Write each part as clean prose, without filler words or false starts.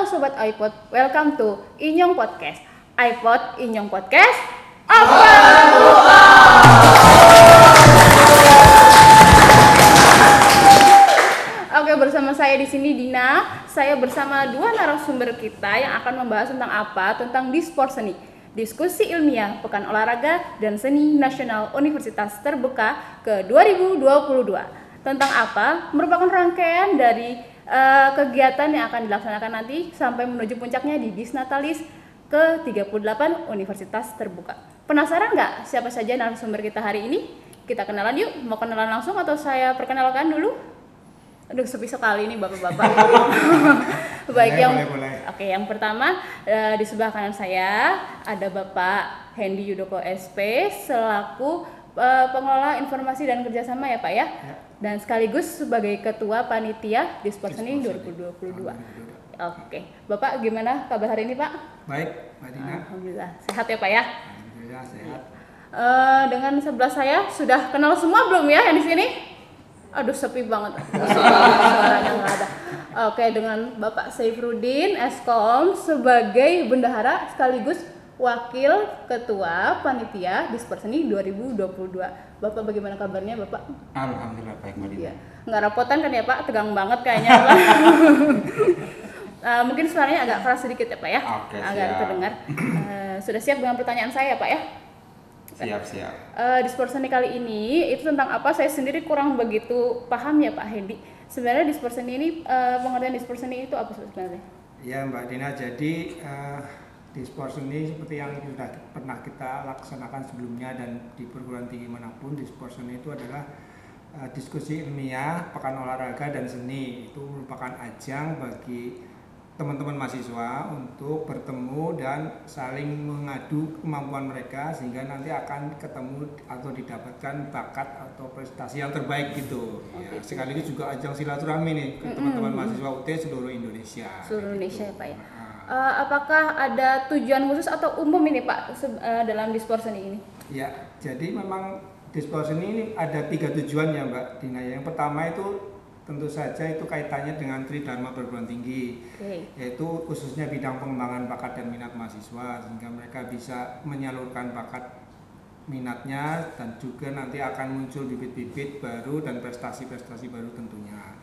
Sobat iPod, welcome to Inyong Podcast. iPod, Inyong Podcast, apa? Oke, bersama saya di sini Dina. Saya bersama dua narasumber kita yang akan membahas tentang apa? Tentang Disport Seni. Diskusi ilmiah Pekan Olahraga dan Seni Nasional Universitas Terbuka ke 2022. Tentang apa? Merupakan rangkaian dari kegiatan yang akan dilaksanakan nanti sampai menuju puncaknya di Disnatalis ke-38 Universitas Terbuka. Penasaran nggak siapa saja narasumber kita hari ini? Kita kenalan yuk. Mau kenalan langsung atau saya perkenalkan dulu? Aduh, sepi sekali ini bapak-bapak. Baik, boleh. Oke, yang pertama di sebelah kanan saya ada Bapak Hendy Yudoko SP selaku pengelola informasi dan kerjasama ya Pak ya. Dan sekaligus sebagai Ketua Panitia Disport Seni 2022. Oke, Bapak gimana kabar hari ini Pak? Baik, Mbak Dina. Alhamdulillah, sehat ya Pak ya? Alhamdulillah sehat. Dengan sebelah saya sudah kenal semua belum ya yang di sini? Aduh, sepi banget. Suaranya nggak ada. Oke, dengan Bapak Saifruddin Eskom sebagai bendahara sekaligus Wakil Ketua Panitia Disport Seni 2022. Bapak bagaimana kabarnya Bapak? Alhamdulillah baik Mbak Dina. Ya. Nggak repotan kan ya Pak? Tegang banget kayaknya Pak. Mungkin suaranya agak keras sedikit ya Pak ya? Oke, agak siap. terdengar. Sudah siap dengan pertanyaan saya Pak ya? Siap. Disport Seni kali ini itu tentang apa? Saya sendiri kurang begitu paham ya Pak Hendy. Sebenarnya Disport Seni ini pengertian Disport Seni itu apa sebenarnya? Ya Mbak Dina, jadi Disport Seni seperti yang sudah pernah kita laksanakan sebelumnya dan di perguruan tinggi manapun, Disport Seni itu adalah diskusi ilmiah Pekan Olahraga dan Seni. Itu merupakan ajang bagi teman-teman mahasiswa untuk bertemu dan saling mengadu kemampuan mereka sehingga nanti akan ketemu atau didapatkan bakat atau prestasi yang terbaik gitu. Ya, sekaligus juga ajang silaturahmi nih ke teman-teman mahasiswa UT seluruh Indonesia. Seluruh Indonesia ya Pak ya. Apakah ada tujuan khusus atau umum ini Pak dalam Disport Seni ini? Ya, jadi memang Disport Seni ini ada 3 tujuan ya Mbak Dina. Yang pertama itu tentu saja itu kaitannya dengan Tridharma perguruan tinggi, yaitu khususnya bidang pengembangan bakat dan minat mahasiswa sehingga mereka bisa menyalurkan bakat minatnya dan juga nanti akan muncul bibit-bibit baru dan prestasi-prestasi baru tentunya.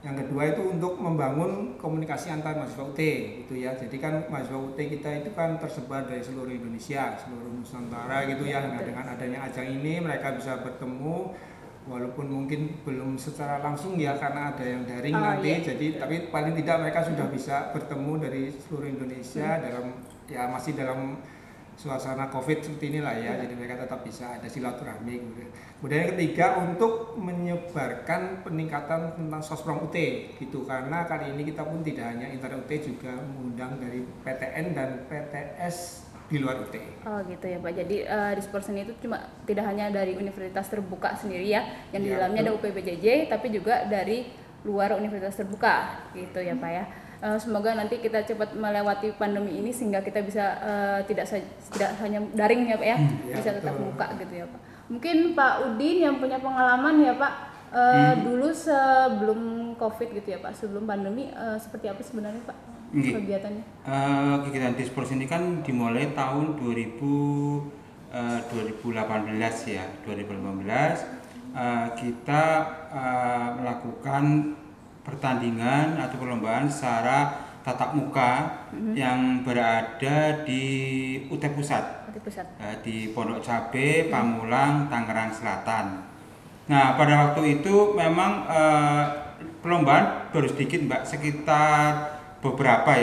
Yang kedua itu untuk membangun komunikasi antar mahasiswa UT gitu ya. Jadi kan mahasiswa UT kita itu kan tersebar dari seluruh Indonesia, seluruh Nusantara gitu ya. Nah, dengan adanya ajang ini mereka bisa bertemu walaupun mungkin belum secara langsung ya karena ada yang daring nanti. Jadi tapi paling tidak mereka sudah bisa bertemu dari seluruh Indonesia dalam ya masih dalam suasana Covid seperti inilah ya. Jadi mereka tetap bisa ada silaturahmi. Kemudian yang ketiga untuk menyebarkan peningkatan tentang Sosprom UT gitu, karena kali ini kita pun tidak hanya Internet UT juga mengundang dari PTN dan PTS di luar UT. Oh gitu ya Pak. Jadi Disport Seni itu cuma tidak hanya dari Universitas Terbuka sendiri ya, yang di dalamnya ada UPBJJ, tapi juga dari luar Universitas Terbuka gitu ya Pak ya. Semoga nanti kita cepat melewati pandemi ini sehingga kita bisa tidak hanya daring ya Pak ya, bisa tetap buka gitu ya Pak. Mungkin Pak Udin yang punya pengalaman ya Pak, dulu sebelum Covid gitu ya Pak, sebelum pandemi seperti apa sebenarnya Pak kegiatannya? Kegiatan Disport Seni kan dimulai tahun 2018 ya, 2018 kita melakukan pertandingan atau perlombaan secara tatap muka yang berada di UT Pusat. Di Pondok Cabe, Pamulang, Tangerang Selatan. Nah, pada waktu itu memang perlombaan baru sedikit Mbak, sekitar beberapa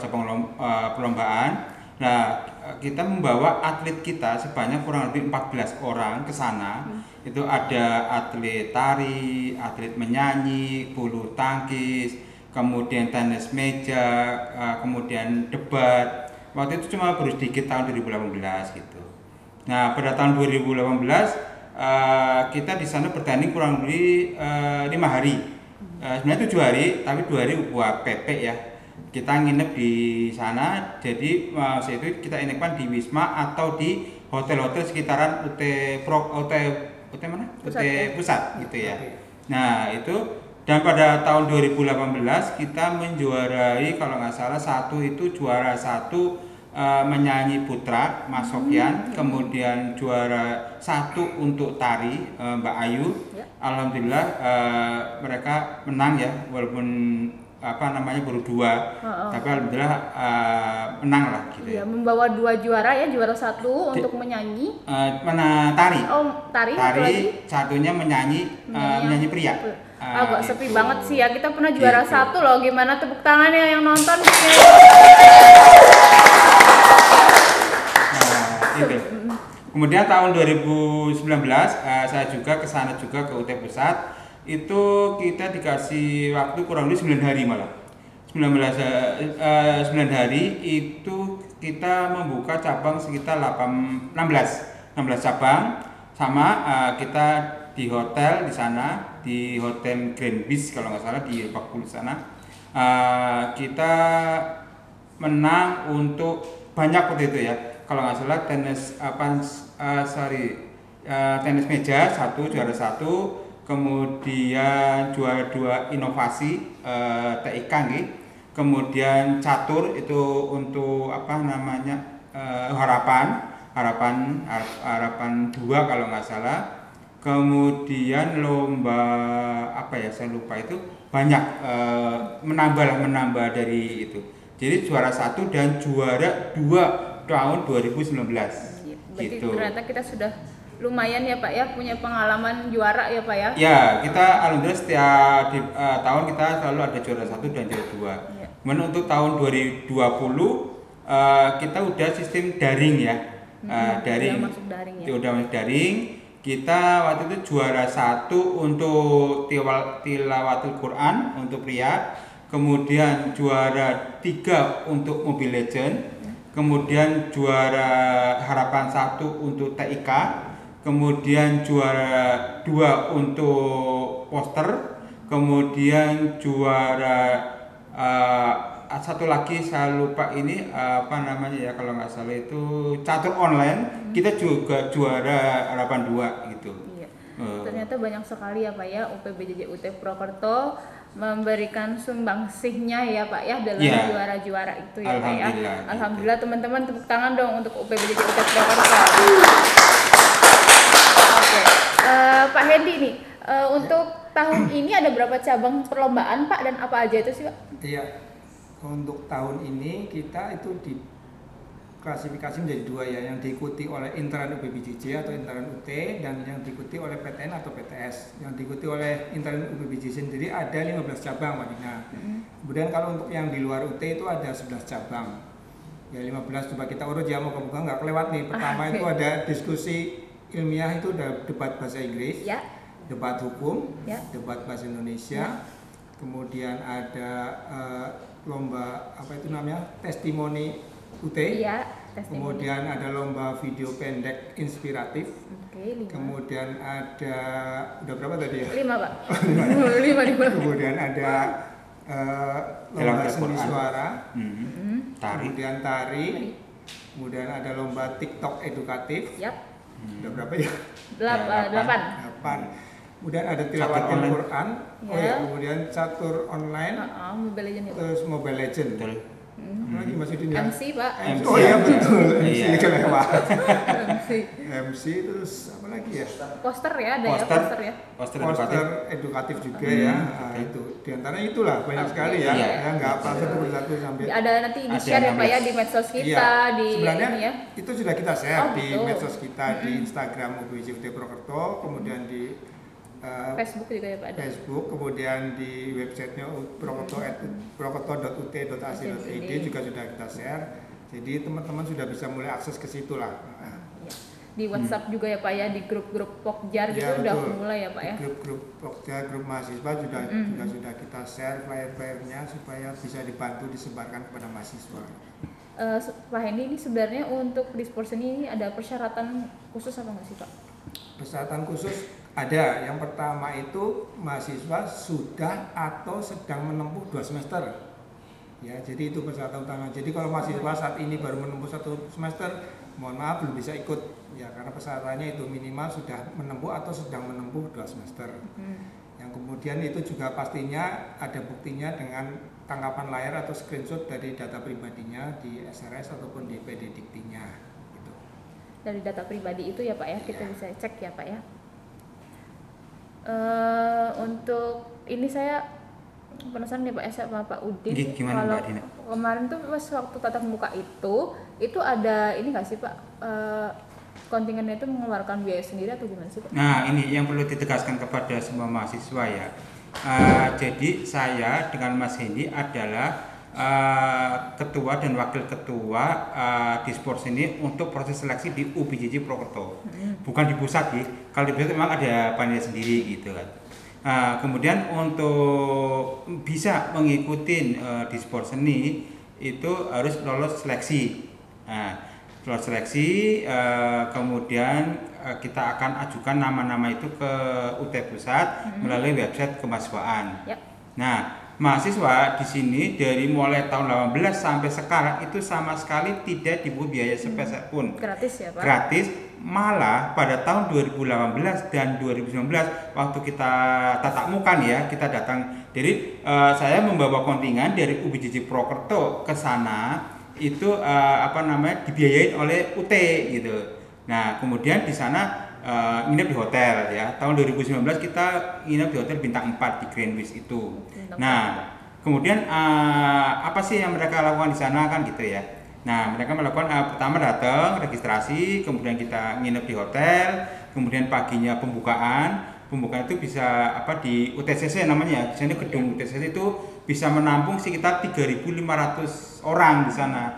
cabang perlombaan. Nah, kita membawa atlet kita sebanyak kurang lebih 14 orang ke sana. Itu ada atlet tari, atlet menyanyi, bulu tangkis, kemudian tenis meja, kemudian debat. Waktu itu cuma baru sedikit tahun 2018 gitu. Nah, pada tahun 2018 kita di sana bertanding kurang lebih 5 hari. Sebenarnya 7 hari, tapi 2 hari buat PP ya. Kita nginep di sana, jadi waktu itu kita nginepkan di Wisma atau di hotel-hotel sekitaran UT Pusat gitu ya. Nah, itu Dan pada tahun 2018 kita menjuarai, kalau nggak salah satu itu juara satu menyanyi putra Mas Sofyan, kemudian juara satu untuk tari Mbak Ayu. Alhamdulillah mereka menang ya, walaupun baru dua, tapi alhamdulillah menang lah gitu ya. Membawa 2 juara ya, juara 1 untuk menyanyi. Mana tari? Oh, tari satunya menyanyi pria. Agak sepi banget sih ya. Kita pernah juara 1 loh. Gimana tepuk tangannya yang nonton? Itu. Kemudian tahun 2019 saya juga kesana juga ke UT Pusat. Itu kita dikasih waktu kurang lebih 9 hari malah. 9 hari itu kita membuka cabang sekitar 16 cabang, sama kita di hotel di sana, di Hotel Grand Beach kalau nggak salah di Lebak Bulus sana. Kita menang untuk banyak waktu itu ya, kalau nggak salah tenis meja juara 1, kemudian juara 2 inovasi TIK nih. Kemudian catur itu untuk harapan 2 kalau nggak salah. Kemudian lomba saya lupa itu banyak, menambah dari itu. Jadi juara 1 dan juara 2 tahun 2019. Berarti ternyata kita sudah lumayan ya Pak ya, punya pengalaman juara ya Pak ya. Ya, kita alhamdulillah setiap tahun kita selalu ada juara 1 dan juara 2. Kemudian untuk tahun 2020 kita udah sistem daring ya. Daring. Udah masuk daring. Kita waktu itu juara 1 untuk tilawatul Quran untuk pria, kemudian juara 3 untuk Mobile Legend, kemudian juara harapan 1 untuk TIK, kemudian juara 2 untuk poster, kemudian juara satu lagi saya lupa ini kalau nggak salah itu catur online. Kita juga juara harapan 2 gitu. Iya. Ternyata banyak sekali ya Pak ya UPBJJ UT Purwokerto memberikan sumbangsihnya ya Pak ya dalam juara-juara itu ya Pak ya. Alhamdulillah teman-teman, tepuk tangan dong untuk UPBJJ UT Purwokerto. Oke. Pak Hendy nih, untuk tahun ini ada berapa cabang perlombaan Pak, dan apa aja itu sih Pak? Iya. Untuk tahun ini kita itu diklasifikasi menjadi 2 ya, yang diikuti oleh intern UPBJJ atau intern UT, dan yang diikuti oleh PTN atau PTS. Yang diikuti oleh intern UPBJJ sendiri ada 15 cabang Mbak Dina. Kemudian kalau untuk yang di luar UT itu ada 11 cabang. Ya 15 coba kita urut ya, moga-moga nggak kelewat nih. Pertama itu ada diskusi ilmiah, itu ada debat bahasa Inggris, debat hukum, debat bahasa Indonesia. Kemudian ada lomba testimoni UT. Kemudian ada lomba video pendek inspiratif. Kemudian ada udah berapa tadi ya? 5 Pak. 5. Kemudian ada lomba seni suara, kemudian tari. Kemudian ada lomba TikTok edukatif. Udah berapa ya? 8. Kemudian ada tilawatul Quran, kemudian catur online, Mobile Legend, terus Mobile Legend. Lagi masih di MC Pak. Oh iya betul, MC kelewat. MC terus apa lagi ya? Poster ya, ada poster ya. Poster edukatif juga ya. Itu diantaranya itulah banyak sekali ya. Ya nggak apa satu persatu sampai. Ada nanti di share ya Pak ya di medsos kita, di sebenarnya ini ya. Itu sudah kita share di medsos kita, di Instagram UPBJJ UT Purwokerto, kemudian di Facebook juga ya Pak ada. Facebook, kemudian di websitenya purwokerto.ut.ac.id juga sudah kita share. Jadi teman-teman sudah bisa mulai akses ke situ lah. Di WhatsApp juga ya Pak ya, di grup-grup Pokjar gitu udah mulai ya Pak ya. Grup-grup Pokjar, grup mahasiswa juga sudah kita share flyer-flyernya supaya bisa dibantu disebarkan kepada mahasiswa. Pak Hendy, ini sebenarnya untuk Dispor Seni ini ada persyaratan khusus apa nggak sih Pak? Persyaratan khusus ada. Yang pertama itu mahasiswa sudah atau sedang menempuh 2 semester. Ya, jadi itu persyaratan utama. Jadi kalau mahasiswa saat ini baru menempuh 1 semester, mohon maaf belum bisa ikut. Ya, karena persyaratannya itu minimal sudah menempuh atau sedang menempuh 2 semester. Yang Yang kemudian itu juga pastinya ada buktinya dengan tangkapan layar atau screenshot dari data pribadinya di SRS ataupun di PD Diktinya. Gitu. Dari data pribadi itu ya Pak ya, kita bisa cek ya Pak ya. Untuk ini saya penasaran nih Pak ya sama Pak Udin. Gimana kalau Mbak Dina? Kemarin tuh pas waktu tatap muka itu ada ini nggak sih Pak, kontingennya itu mengeluarkan biaya sendiri atau gimana sih Pak? Nah ini yang perlu ditegaskan kepada semua mahasiswa ya. Jadi saya dengan Mas Hendy adalah ketua dan wakil ketua Dispors ini untuk proses seleksi di UPJJ Prokerto, bukan di pusat ya. Kalau di pusat memang ada panitia sendiri gitu kan. Kemudian untuk bisa mengikuti Dispors seni itu harus lolos seleksi. Lolos seleksi, kemudian kita akan ajukan nama-nama itu ke UT Pusat melalui website kemahasiswaan. Yep. Nah, mahasiswa di sini dari mulai tahun 18 sampai sekarang itu sama sekali tidak dipungut biaya sepeser pun. Gratis ya Pak? Gratis. Malah pada tahun 2018 dan 2019 waktu kita tatap muka nih ya, kita datang. Jadi saya membawa kontingen dari UPJJ Prokerto ke sana itu dibiayain oleh UT gitu. Nah, kemudian di sana nginep di hotel ya. Tahun 2019 kita nginep di hotel bintang 4 di Grand Wish itu. Nah, kemudian apa sih yang mereka lakukan di sana kan gitu ya. Nah, mereka melakukan pertama datang registrasi, kemudian kita nginep di hotel, kemudian paginya pembukaan. Pembukaan itu bisa di UTCC namanya. Di sana gedung UTCC itu bisa menampung sekitar 3.500 orang di sana.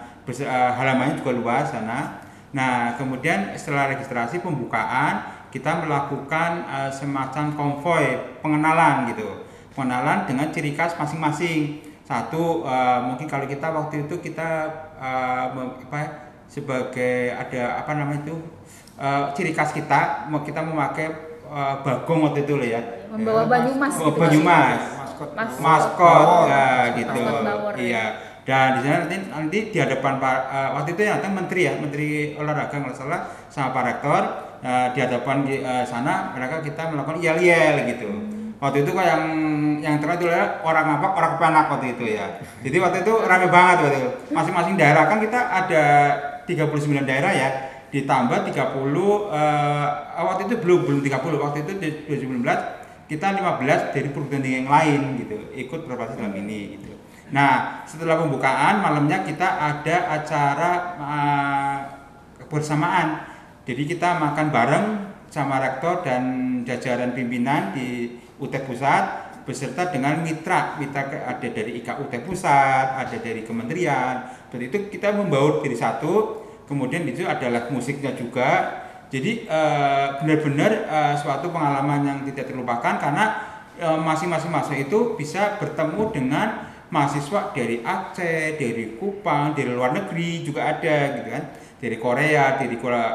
Halamannya juga luas sana. Nah, kemudian setelah registrasi pembukaan, kita melakukan semacam konvoy pengenalan gitu. Pengenalan dengan ciri khas masing-masing. Satu, mungkin kalau kita waktu itu kita sebagai ada ciri khas kita memakai bagong waktu itu loh ya. Membawa Banyumas. Banyumas. Maskot ya gitu. Maskot Iya. Dan di sana nanti di hadapan waktu itu yang datang menteri olahraga nggak salah sama Pak Rektor, di hadapan sana kita melakukan yel-yel gitu. Waktu itu kok yang terakhir itu orang kepenak waktu itu ya. Jadi waktu itu rame banget waktu itu. Masing-masing daerah kan kita ada 39 daerah ya. Ditambah 30 waktu itu belum 30. Waktu itu di 2019 kita 15 dari perguruan tinggi yang lain gitu. Ikut berpartisipasi dalam ini gitu. Nah, setelah pembukaan malamnya kita ada acara kebersamaan. Jadi kita makan bareng sama rektor dan jajaran pimpinan di UT Pusat beserta dengan mitra ada dari IKUT Pusat, ada dari kementerian. Dan itu kita membaur jadi satu. Kemudian itu adalah musiknya juga. Jadi benar-benar suatu pengalaman yang tidak terlupakan karena masing-masing mahasiswa itu bisa bertemu dengan mahasiswa dari Aceh, dari Kupang, dari luar negeri juga ada gitu kan. Dari Korea, dari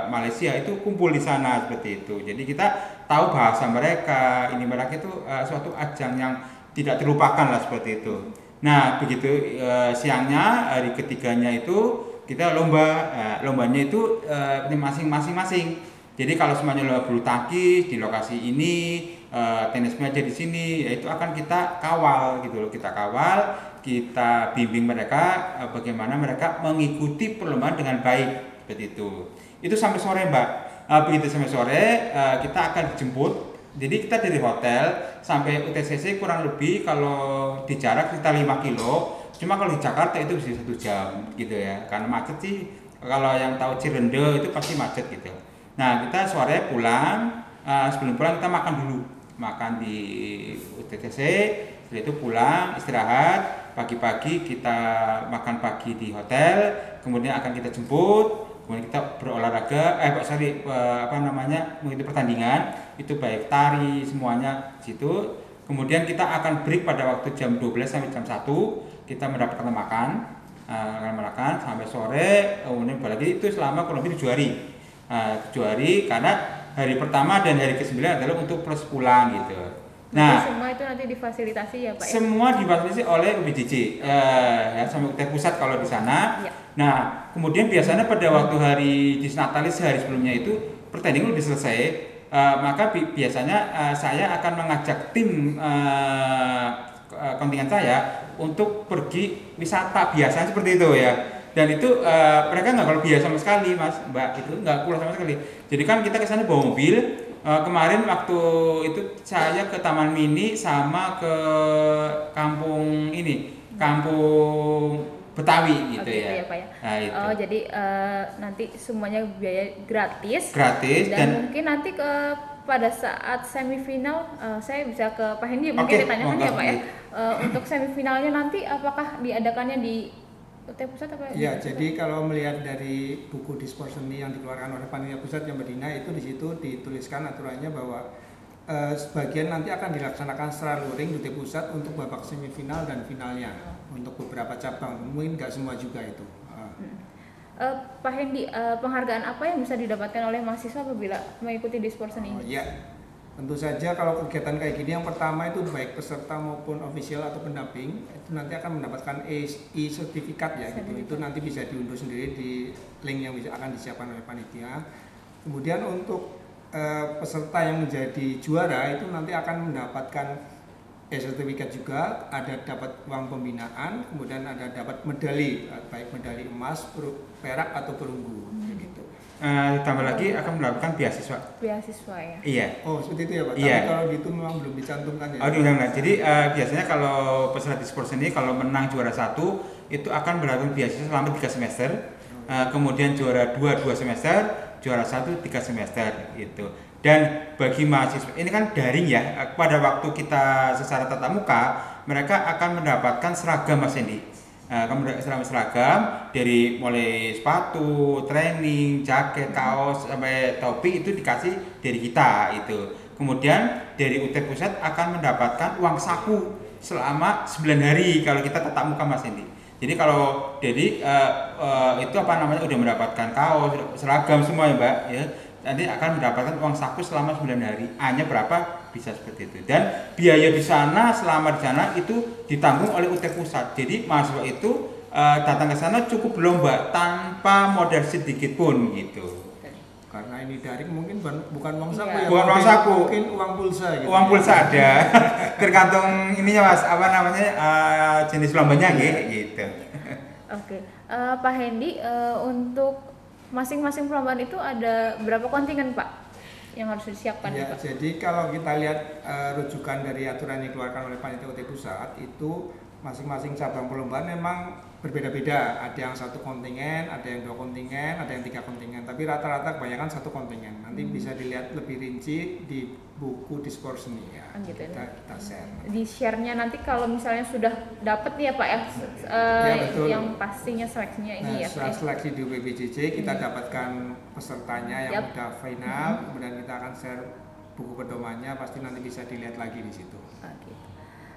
Malaysia itu kumpul di sana seperti itu. Jadi kita tahu bahasa mereka, ini mereka itu suatu ajang yang tidak terlupakan lah seperti itu. Nah, begitu siangnya hari ketiganya itu kita lombanya itu masing-masing. Jadi kalau semuanya lomba bulu tangkis di lokasi ini, tenis meja di sini, ya itu akan kita kawal gitu loh, kita bimbing mereka bagaimana mereka mengikuti perlombaan dengan baik seperti itu. Itu sampai sore Mbak. Begitu sampai sore kita akan dijemput. Jadi kita dari hotel sampai UTCC kurang lebih kalau di jarak sekitar 5 kilo. Cuma kalau di Jakarta itu bisa 1 jam gitu ya. Karena macet sih. Kalau yang tahu Cirende itu pasti macet gitu. Nah kita sore pulang. Sebelum pulang kita makan dulu. Makan di UTCC. Setelah itu pulang istirahat. Pagi-pagi kita makan pagi di hotel. Kemudian akan kita jemput. Kemudian kita berolahraga, mengikuti pertandingan itu baik tari semuanya situ. Kemudian kita akan break pada waktu jam 12 sampai jam 1 kita mendapatkan makan sampai sore. Kemudian balik itu selama kurang lebih 7 hari. 7 hari karena hari pertama dan hari ke-9 adalah untuk proses pulang gitu. Nah, semua itu nanti difasilitasi ya Pak? Semua difasilitasi oleh UPJJ, ya sama UT Pusat kalau di sana. Ya. Nah, kemudian biasanya pada waktu hari Disnatalis sehari sebelumnya itu pertandingan udah selesai. maka biasanya saya akan mengajak tim kontingen saya untuk pergi wisata biasa seperti itu ya. Dan itu mereka nggak kalau biasa sama sekali mas mbak, itu nggak pulang sama sekali. Jadi kan kita kesana bawa mobil. Kemarin waktu itu saya ke Taman Mini sama ke kampung Betawi gitu, gitu ya. Pak ya. Nah, itu. Jadi nanti semuanya biaya gratis. Dan mungkin nanti pada saat semifinal saya bisa ke Pak Hendi mungkin ditanyakan ya Pak ya. Untuk semifinalnya nanti apakah diadakannya di UT Pusat apa? Ya, jadi kalau melihat dari buku Dispor Seni yang dikeluarkan oleh Panitia Pusat yang Mbak Dina, itu di situ dituliskan aturannya bahwa sebagian nanti akan dilaksanakan secara luring di UT Pusat untuk babak semifinal dan finalnya untuk beberapa cabang, mungkin nggak semua juga itu. Pak Hendi, penghargaan apa yang bisa didapatkan oleh mahasiswa apabila mengikuti Dispor Seni ini? Ya, tentu saja kalau kegiatan kayak gini yang pertama itu baik peserta maupun ofisial atau pendamping itu nanti akan mendapatkan e-sertifikat ya gitu. Itu nanti bisa diunduh sendiri di link yang akan disiapkan oleh panitia. Kemudian untuk peserta yang menjadi juara itu nanti akan mendapatkan e-sertifikat juga, ada dapat uang pembinaan, kemudian ada dapat medali, baik medali emas, perak atau perunggu gitu. Ditambah lagi akan mendapatkan beasiswa. Beasiswa ya. Iya. Oh seperti itu ya Pak. Iya. Tapi kalau itu memang belum dicantumkan ya. Oh diulang. Jadi biasanya kalau peserta Dispor Seni kalau menang juara 1 itu akan mendapatkan beasiswa selama 3 semester. Kemudian juara 2 semester, juara 1 3 semester gitu. Dan bagi mahasiswa ini kan daring ya. Pada waktu kita secara tatap muka mereka akan mendapatkan seragam Mas Hendi. Kemudian seragam dari mulai sepatu, training, jaket, kaos sampai topi itu dikasih dari kita itu. Kemudian dari UT Pusat akan mendapatkan uang saku selama 9 hari kalau kita tatap muka Mas Hendi. Jadi kalau itu udah mendapatkan kaos, seragam semua ya Mbak ya. Nanti akan mendapatkan uang saku selama 9 hari. Hanya berapa bisa seperti itu. Dan biaya di sana selama di sana itu ditanggung oleh UT Pusat. Jadi mahasiswa itu datang ke sana cukup lomba tanpa modal sedikit pun gitu. Karena ini daring mungkin bukan uang saku ya. Bukan uang saku. Mungkin uang pulsa gitu. Uang pulsa ada. Tergantung ininya Mas, jenis lombanya gitu. Oke. Pak Hendi, untuk masing-masing perlombaan itu ada berapa kontingen Pak yang harus disiapkan ya, Pak? Jadi kalau kita lihat rujukan dari aturan yang dikeluarkan oleh Panitia UT Pusat itu masing-masing cabang perlombaan memang berbeda-beda. Ada yang 1 kontingen, ada yang 2 kontingen, ada yang 3 kontingen. Tapi rata-rata kebanyakan 1 kontingen. Nanti bisa dilihat lebih rinci di buku Dispor Seni ya. Gitu, kita share. Di share-nya nanti kalau misalnya sudah dapat nih ya Pak ya, betul. yang pastinya seleksinya ini ya. Setelah seleksi di UPBJJ kita dapatkan pesertanya yang udah final, kemudian kita akan share buku pedomannya, pasti nanti bisa dilihat lagi di situ. Gitu.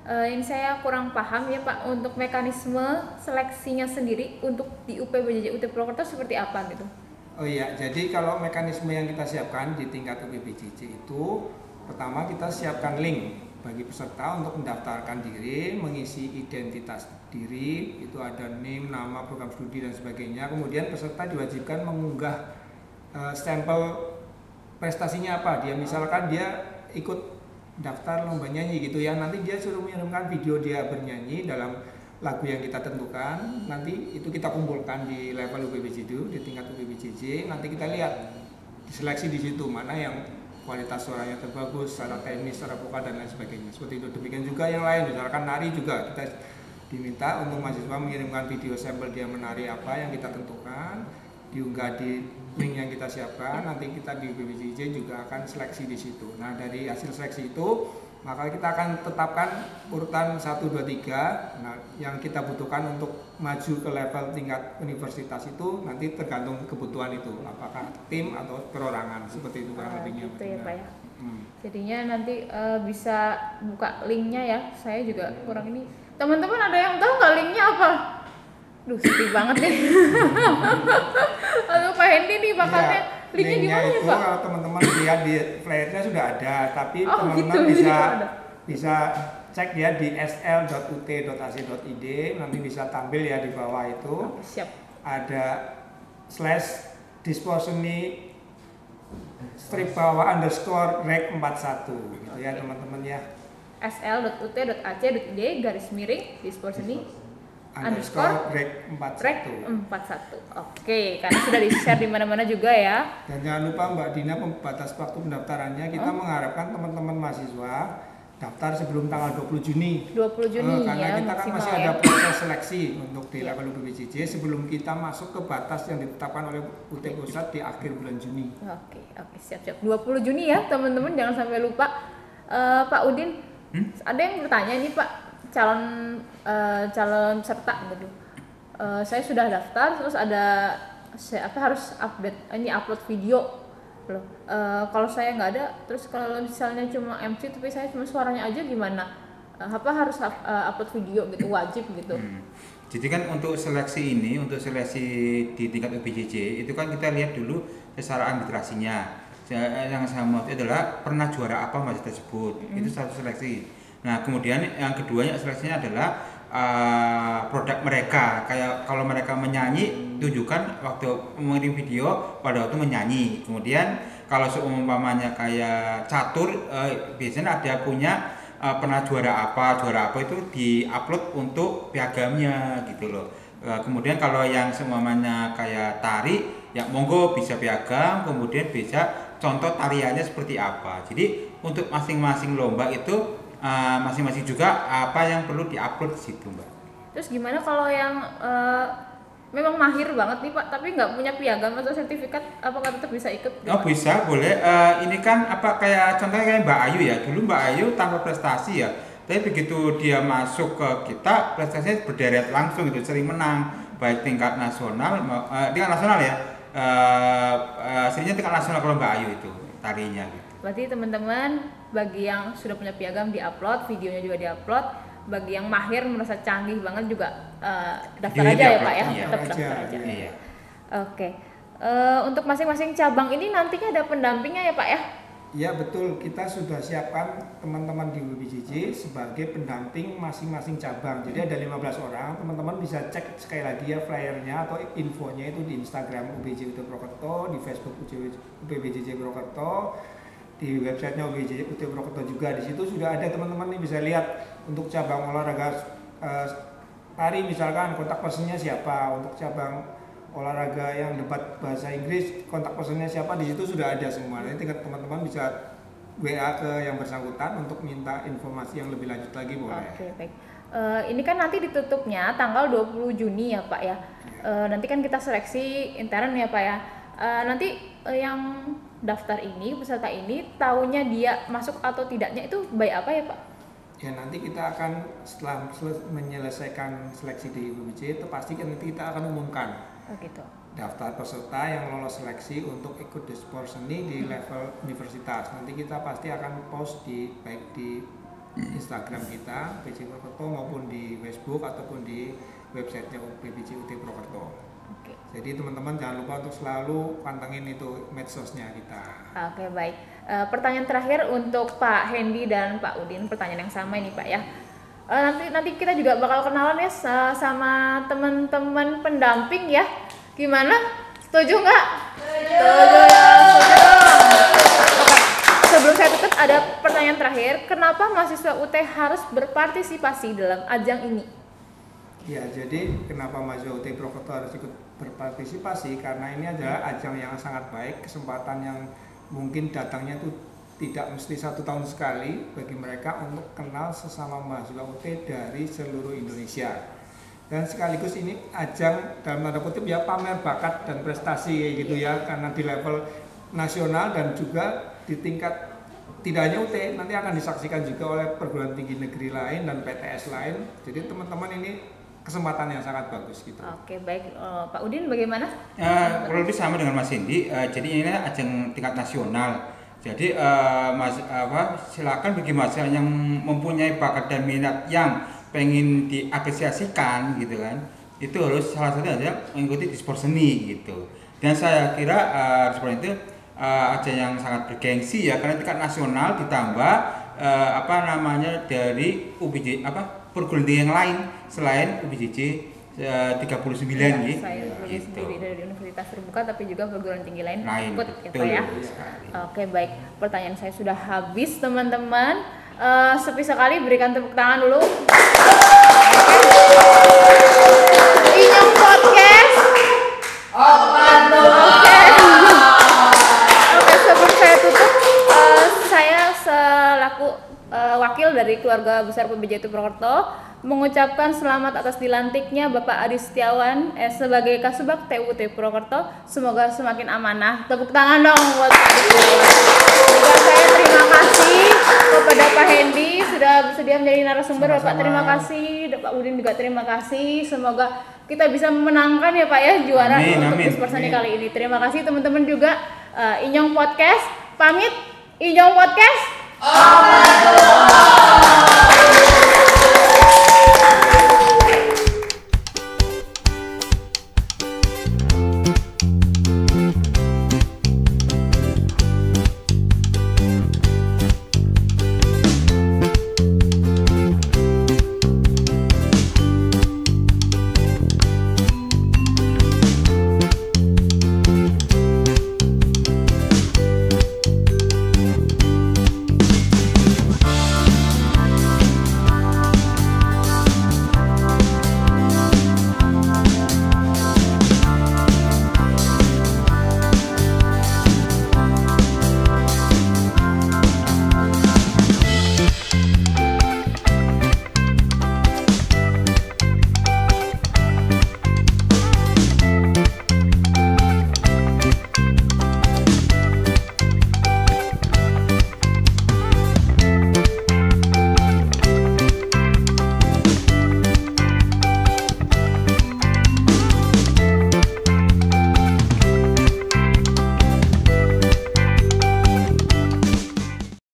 Ini saya kurang paham ya Pak, untuk mekanisme seleksinya sendiri untuk di UPBJJ UT Purwokerto seperti apa gitu? Oh iya, jadi kalau mekanisme yang kita siapkan di tingkat UPBJJ itu pertama kita siapkan link bagi peserta untuk mendaftarkan diri, mengisi identitas diri, itu ada NIM, nama, program studi dan sebagainya. Kemudian peserta diwajibkan mengunggah stempel prestasinya apa. Dia misalkan dia ikut daftar lomba nyanyi gitu ya, nanti dia suruh mengirimkan video dia bernyanyi dalam lagu yang kita tentukan. Nanti itu kita kumpulkan di level UPBJJ, di tingkat UPBJJ. Nanti kita lihat diseleksi di situ mana yang kualitas suaranya terbagus, secara teknis, secara vokal dan lain sebagainya. Seperti itu. Demikian juga yang lain, misalkan nari juga kita diminta untuk mahasiswa mengirimkan video sampel dia menari apa yang kita tentukan, diunggah di link yang kita siapkan. Nanti kita di UPBJJ juga akan seleksi di situ. Nah, dari hasil seleksi itu maka kita akan tetapkan urutan 1, 2, 3. Nah, yang kita butuhkan untuk maju ke level tingkat universitas itu nanti tergantung kebutuhan itu, apakah tim atau perorangan, seperti itu kurang lebihnya. Gitu ya Pak ya. Jadinya nanti bisa buka linknya ya. Saya juga kurang ini. Teman-teman ada yang tahu nggak linknya apa? Duh, sepi banget nih. Aduh, Pak Hendi nih bakatnya. Linknya gimana ya Pak? Kalau teman-teman lihat di flyernya sudah ada, tapi teman-teman gitu, bisa cek ya di sl.ut.ac.id, nanti bisa tampil ya di bawah itu. Siap. Ada /Dispor Seni strip bawah underscore rek 41 gitu ya teman-teman ya. sl.ut.ac.id garis miring Dispor Seni underscore rek 41. Oke, karena sudah di-share di mana-mana juga ya. Dan jangan lupa Mbak Dina, batas waktu pendaftarannya kita mengharapkan teman-teman mahasiswa daftar sebelum tanggal 20 Juni. 20 Juni karena ya, kita kan masih ya. ada proses seleksi untuk di level UPBJJ sebelum kita masuk ke batas yang ditetapkan oleh UT Pusat di akhir bulan Juni. Oke, siap-siap. 20 Juni ya, teman-teman, jangan sampai lupa. Pak Udin, ada yang bertanya ini Pak, calon peserta gitu. Saya sudah daftar, terus harus upload video loh. Kalau saya nggak ada, terus kalau misalnya cuma MC tapi saya cuma suaranya aja gimana? Harus upload video gitu, wajib gitu? Jadi kan untuk seleksi di tingkat UPJJ itu kan kita lihat dulu secara administrasinya. Yang saya mau adalah pernah juara apa masjid tersebut, itu satu seleksi. Nah kemudian yang keduanya seleksinya adalah produk mereka, kayak kalau mereka menyanyi tunjukkan waktu mengirim video pada waktu menyanyi. Kemudian kalau seumpamanya kayak catur, biasanya ada punya pernah juara apa itu diupload untuk piagamnya gitu loh. Kemudian kalau yang seumpamanya kayak tari, ya monggo bisa piagam, kemudian bisa contoh tariannya seperti apa. Jadi untuk masing-masing lomba itu masing-masing juga apa yang perlu diupload di situ, Mbak. Terus gimana kalau yang memang mahir banget nih Pak, tapi nggak punya piagam atau sertifikat, apakah tetap bisa ikut? Oh bisa, boleh. Ini kan kayak contohnya kayak Mbak Ayu ya. Dulu Mbak Ayu tanpa prestasi ya, tapi begitu dia masuk ke kita, prestasinya berderet langsung itu, sering menang baik tingkat nasional, ya. Seringnya tingkat nasional kalau Mbak Ayu itu tarinya gitu. Berarti teman-teman, bagi yang sudah punya piagam diupload, videonya juga diupload. Bagi yang mahir merasa canggih banget juga daftar aja ya Pak ya, tetap daftar aja. Iya. Oke. Untuk masing-masing cabang ini nantinya ada pendampingnya ya Pak ya? Ya betul, kita sudah siapkan teman-teman di UPBJJ sebagai pendamping masing-masing cabang. Jadi ada 15 orang, teman-teman bisa cek sekali lagi ya flyernya atau infonya itu di Instagram UPBJJ Purwokerto, di Facebook UPBJJ Purwokerto, di websitenya UPBJJ Purwokerto juga. Di situ sudah ada teman-teman nih bisa lihat untuk cabang olahraga tari misalkan kontak personnya siapa, untuk cabang olahraga yang debat bahasa Inggris kontak personnya siapa, di situ sudah ada semua. Nanti tinggal teman-teman bisa WA ke yang bersangkutan untuk minta informasi yang lebih lanjut lagi boleh. Oke, baik. Ini kan nanti ditutupnya tanggal 20 Juni ya Pak ya. Nanti kan kita seleksi intern ya Pak ya. Nanti yang daftar ini, peserta ini tahunya dia masuk atau tidaknya itu by apa ya Pak? Ya nanti kita akan setelah menyelesaikan seleksi di UPBJJ itu pasti nanti kita akan umumkan gitu. Daftar peserta yang lolos seleksi untuk ikut Dispor Seni di level universitas. Nanti kita pasti akan post baik di Instagram kita UPBJJ Purwokerto maupun di Facebook ataupun di websitenya UPBJJ UT Purwokerto. Oke. Jadi teman-teman jangan lupa untuk selalu pantengin itu medsosnya kita. Oke, baik. Pertanyaan terakhir untuk Pak Hendy dan Pak Udin, pertanyaan yang sama ini Pak ya. Nanti kita juga bakal kenalan ya sama teman-teman pendamping ya. Gimana? Setuju nggak? Setuju ya. Oke. Sebelum saya tutup ada pertanyaan terakhir. Kenapa mahasiswa UT harus berpartisipasi dalam ajang ini? Ya, jadi kenapa mahasiswa UT Purwokerto harus ikut berpartisipasi? Karena ini adalah ajang yang sangat baik, kesempatan yang mungkin datangnya tuh tidak mesti 1 tahun sekali bagi mereka untuk kenal sesama mahasiswa UT dari seluruh Indonesia. Dan sekaligus ini ajang dalam tanda kutip ya pamer bakat dan prestasi gitu ya, karena di level nasional dan juga di tingkat tidak hanya UT, nanti akan disaksikan juga oleh perguruan tinggi negeri lain dan PTS lain. Jadi teman-teman ini kesempatan yang sangat bagus gitu. Oke, baik. Pak Udin bagaimana? Kurang lebih sama dengan Mas Hendy. Jadi ini ajang tingkat nasional. Jadi silakan bagi mahasiswa yang mempunyai bakat dan minat yang pengen diapresiasikan gitu kan, itu harus salah satunya adalah mengikuti Dispor Seni gitu. Dan saya kira Dispor itu ajang yang sangat bergengsi ya, karena tingkat nasional ditambah dari UPBJJ perguruan tinggi yang lain selain UPBJJ 39 gitu. Saya lulus sendiri dari universitas terbuka tapi juga perguruan tinggi lain ikut gitu betul, ya. Oke, baik. Pertanyaan saya sudah habis, teman-teman. Sepi sekali, berikan tepuk tangan dulu. Inyong Podcast. Oke, sebelum saya tutup, saya selaku wakil dari keluarga besar PBJ TU Purwokerto mengucapkan selamat atas dilantiknya Bapak Adi Setiawan sebagai Kasubag TUT Purwokerto. Semoga semakin amanah. Tepuk tangan dong buat Pak Adi Setiawan. Juga saya terima kasih kepada Pak Hendy sudah bersedia menjadi narasumber. Sama-sama. Bapak terima kasih, Pak Udin juga terima kasih. Semoga kita bisa memenangkan ya Pak ya juara untuk Disper Seni kali ini. Terima kasih teman-teman juga. Inyong Podcast pamit. Inyong Podcast.